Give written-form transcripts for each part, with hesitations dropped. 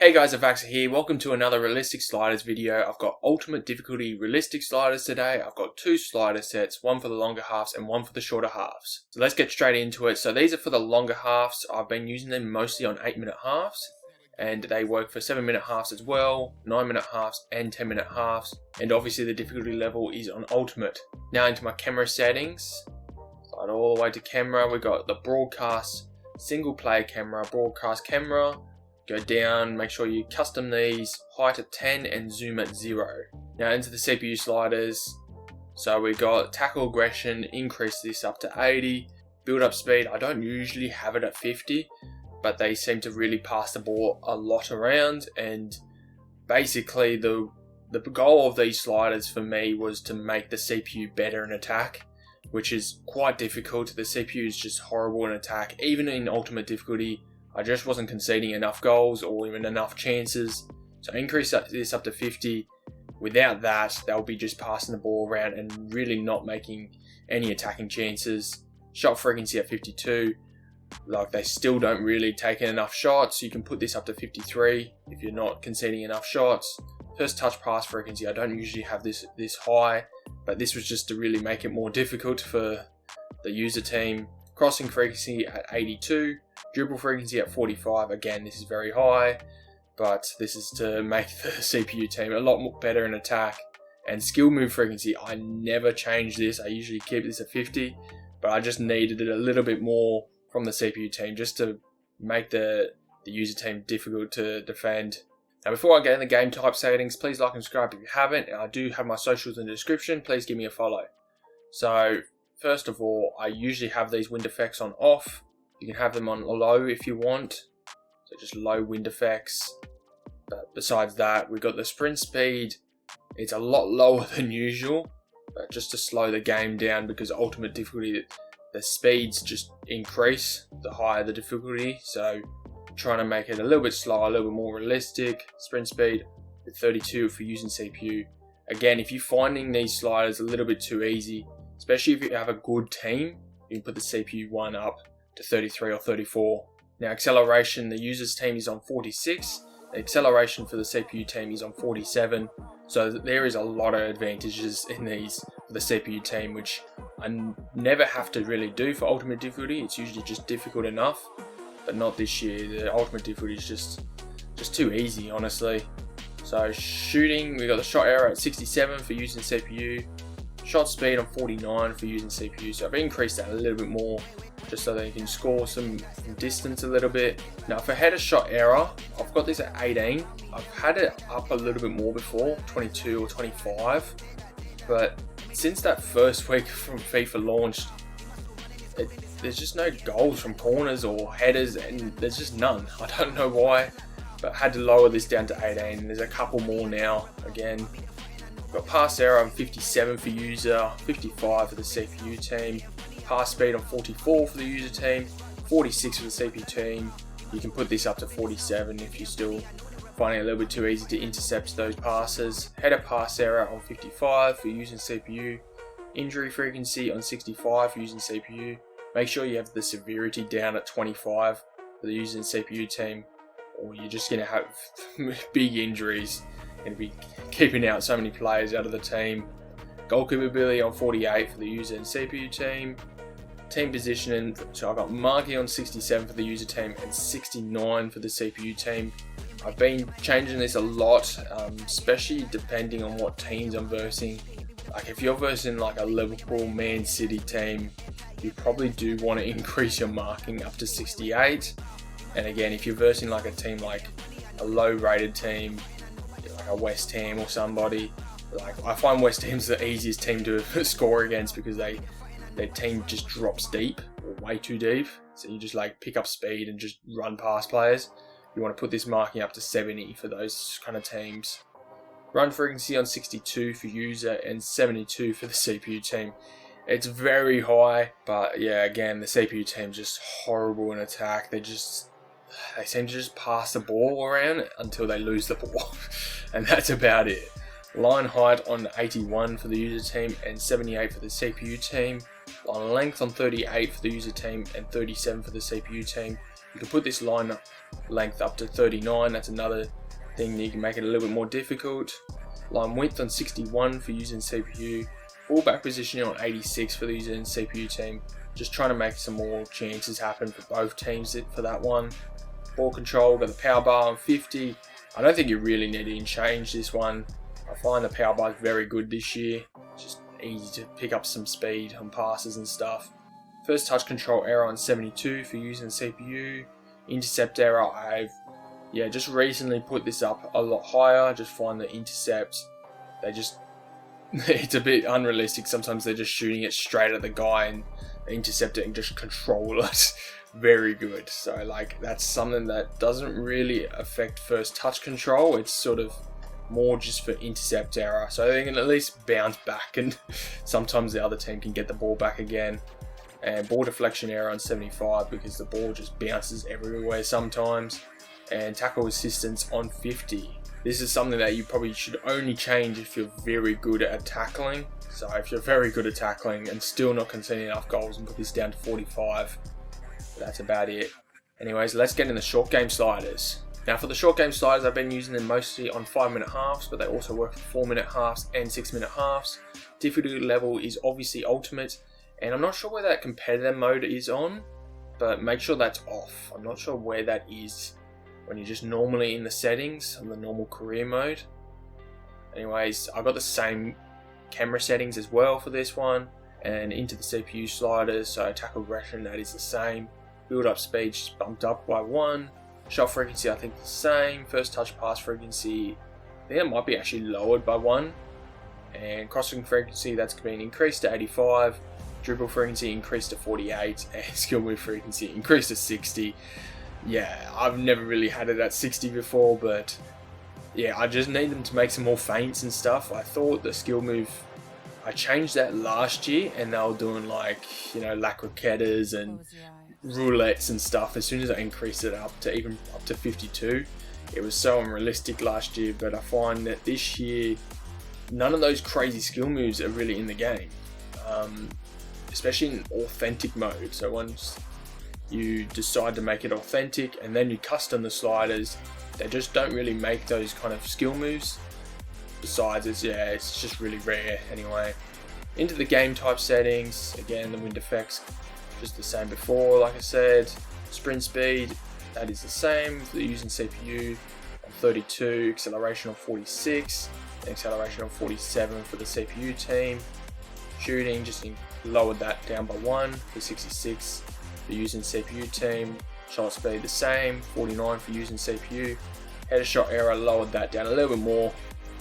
Hey guys, Evacso here. Welcome to another realistic sliders video. I've got ultimate difficulty realistic sliders today. I've got two slider sets, one for the longer halves and one for the shorter halves. So let's get straight into it. So these are for the longer halves. I've been using them mostly on 8-minute halves, and they work for 7-minute halves as well, 9-minute halves and 10-minute halves. And obviously the difficulty level is on ultimate. Now into my camera settings. Slide all the way to camera. We've got the broadcast, single player camera, broadcast camera. Go down, make sure you custom these, height at 10 and zoom at 0. Now into the CPU sliders. So we got tackle aggression, increase this up to 80. Build up speed, I don't usually have it at 50, but they seem to really pass the ball a lot around. And basically the goal of these sliders for me was to make the CPU better in attack, which is quite difficult. The CPU is just horrible in attack, even in ultimate difficulty. I just wasn't conceding enough goals or even enough chances. So increase this up to 50. Without that, they'll be just passing the ball around and really not making any attacking chances. Shot frequency at 52. Like, they still don't really take in enough shots. You can put this up to 53 if you're not conceding enough shots. First touch pass frequency, I don't usually have this high, but this was just to really make it more difficult for the user team. Crossing frequency at 82. Dribble frequency at 45, again this is very high, but this is to make the CPU team a lot more better in attack. And skill move frequency, I never change this, I usually keep this at 50, but I just needed it a little bit more from the CPU team just to make the user team difficult to defend. Now before I get in the game type settings, please like and subscribe if you haven't, and I do have my socials in the description, please give me a follow. So first of all, I usually have these wind effects on off. You can have them on low if you want, so just low wind effects. But besides that, we've got the sprint speed. It's a lot lower than usual, but just to slow the game down, because ultimate difficulty, the speeds just increase the higher the difficulty. So trying to make it a little bit slower, a little bit more realistic. Sprint speed with 32 if you're using CPU. Again, if you're finding these sliders a little bit too easy, especially if you have a good team, you can put the CPU one up to 33 or 34. Now acceleration, the user's team is on 46. The acceleration for the CPU team is on 47. So there is a lot of advantages in these for the CPU team, which I never have to really do for ultimate difficulty. It's usually just difficult enough, but not this year. The ultimate difficulty is just too easy, honestly. So shooting, we got the shot error at 67 for using CPU. Shot speed on 49 for using CPU. So I've increased that a little bit more, just so that you can score some distance a little bit. Now for header shot error, I've got this at 18. I've had it up a little bit more before, 22 or 25. But since that first week from FIFA launched, there's just no goals from corners or headers, and there's just none. I don't know why, but I had to lower this down to 18. There's a couple more now, again. Got pass error on 57 for user, 55 for the CPU team. Pass speed on 44 for the user team, 46 for the CPU team. You can put this up to 47 if you're still finding it a little bit too easy to intercept those passes. Header pass error on 55 for using CPU. Injury frequency on 65 for using CPU. Make sure you have the severity down at 25 for the using CPU team, or you're just going to have big injuries and be keeping out so many players out of the team. Goalkeeper ability on 48 for the user and CPU team. Team positioning, so I've got marking on 67 for the user team and 69 for the CPU team. I've been changing this a lot, especially depending on what teams I'm versing. Like if you're versing like a Liverpool, Man City team, you probably do want to increase your marking up to 68. And again, if you're versing like a team like a low rated team, like a West Ham or somebody, like I find West Ham's the easiest team to score against, because their team just drops deep, or way too deep. So you just like pick up speed and just run past players. You want to put this marking up to 70 for those kind of teams. Run frequency on 62 for user and 72 for the CPU team. It's very high, but yeah, again, the CPU team's just horrible in attack. They seem to just pass the ball around until they lose the ball. And that's about it. Line height on 81 for the user team and 78 for the CPU team. Line length on 38 for the user team and 37 for the CPU team. You can put this line length up to 39, that's another thing that you can make it a little bit more difficult. Line width on 61 for using CPU. Fullback positioning on 86 for the using CPU team. Just trying to make some more chances happen for both teams for that one. Ball control, got the power bar on 50. I don't think you really need to change this one. I find the power bar is very good this year. It's just easy to pick up some speed on passes and stuff. First touch control error on 72 for using CPU. Intercept error, I've just recently put this up a lot higher. I just find the intercepts, it's a bit unrealistic. Sometimes they're just shooting it straight at the guy and intercept it and just control it. Very good. So like that's something that doesn't really affect first touch control. It's sort of more just for intercept error. So they can at least bounce back and sometimes the other team can get the ball back again. And ball deflection error on 75 because the ball just bounces everywhere sometimes. And tackle assistance on 50. This is something that you probably should only change if you're very good at tackling. So if you're very good at tackling and still not conceding enough goals, and put this down to 45. That's about it. Anyways, let's get in the short game sliders. Now for the short game sliders, I've been using them mostly on 5-minute halves, but they also work for 4-minute halves and 6-minute halves. Difficulty level is obviously ultimate, and I'm not sure where that competitor mode is on, but make sure that's off. I'm not sure where that is when you're just normally in the settings on the normal career mode. Anyways, I got the same camera settings as well for this one, and into the CPU sliders, so tackle aggression, that is the same. Build up speed just bumped up by 1. Shot frequency, I think the same. First touch pass frequency, I think it might be actually lowered by 1. And crossing frequency, that's been increased to 85. Dribble frequency increased to 48, and skill move frequency increased to 60. Yeah, I've never really had it at 60 before, but yeah, I just need them to make some more feints and stuff. I thought the skill move, I changed that last year, and they were doing like, lacroquettes and roulettes and stuff. As soon as I increased it up to 52, it was so unrealistic last year. But I find that this year, none of those crazy skill moves are really in the game, especially in authentic mode. So once you decide to make it authentic and then you custom the sliders, they just don't really make those kind of skill moves. Besides, it's just really rare anyway. Into the game type settings, again, the wind effects just the same before, like I said. Sprint speed, that is the same for the using CPU on 32, acceleration on 46, and acceleration on 47 for the CPU team. Shooting, just lowered that down by 1 for 66 for using CPU team. Shot speed the same, 49 for using CPU. Header shot error, lowered that down a little bit more,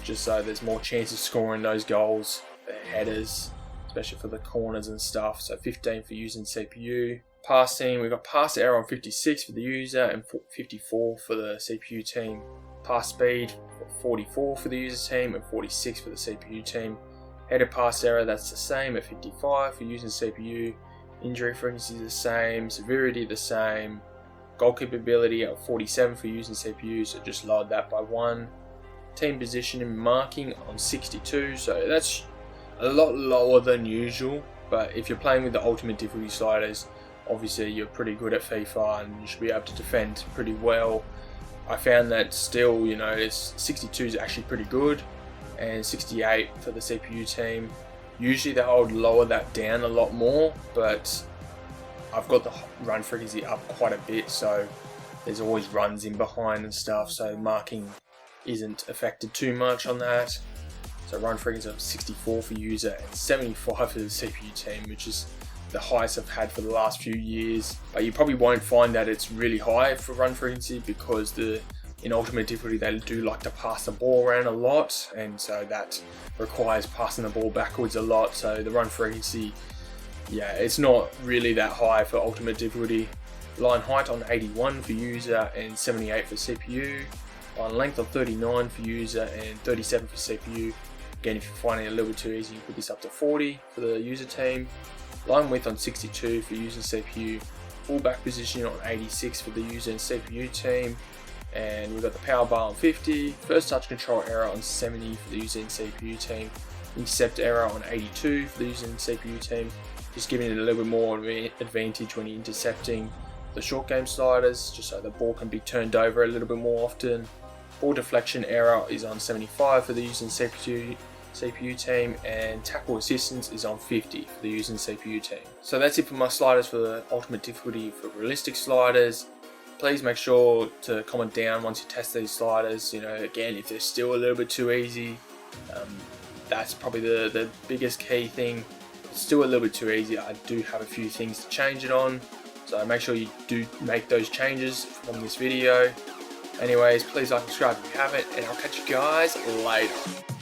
just so there's more chance of scoring those goals, the headers, especially for the corners and stuff. So 15 for using CPU. Passing, we've got pass error on 56 for the user and 54 for the CPU team. Pass speed, 44 for the user team and 46 for the CPU team. Header pass error, that's the same at 55 for using CPU. Injury frequency is the same, severity the same. Goal capability at 47 for using CPU, so just lowered that by 1. Team position and marking on 62, so that's a lot lower than usual. But if you're playing with the ultimate difficulty sliders, obviously you're pretty good at FIFA and you should be able to defend pretty well. I found that still, 62 is actually pretty good, and 68 for the CPU team. Usually they would lower that down a lot more, but I've got the run frequency up quite a bit, so there's always runs in behind and stuff, so marking isn't affected too much on that. So run frequency of 64 for user and 75 for the CPU team, which is the highest I've had for the last few years. But you probably won't find that it's really high for run frequency, because in ultimate difficulty they do like to pass the ball around a lot, and so that requires passing the ball backwards a lot. So the run frequency, it's not really that high for ultimate difficulty. Line height on 81 for user and 78 for CPU. Line length on 39 for user and 37 for CPU. Again, if you're finding it a little bit too easy, you put this up to 40 for the user team. Line width on 62 for user CPU. Fullback position on 86 for the user and CPU team. And we've got the power bar on 50. First touch control error on 70 for the user and CPU team. Intercept error on 82 for the user and CPU team. Just giving it a little bit more advantage when you're intercepting. the short game sliders, just so the ball can be turned over a little bit more often. Ball deflection error is on 75 for the using CPU team, and tackle assistance is on 50 for the using CPU team. So that's it for my sliders for the ultimate difficulty for realistic sliders. Please make sure to comment down once you test these sliders. Again, if they're still a little bit too easy, that's probably the biggest key thing. It's still a little bit too easy. I do have a few things to change it on, so make sure you do make those changes from this video. Anyways, please like and subscribe if you haven't, and I'll catch you guys later.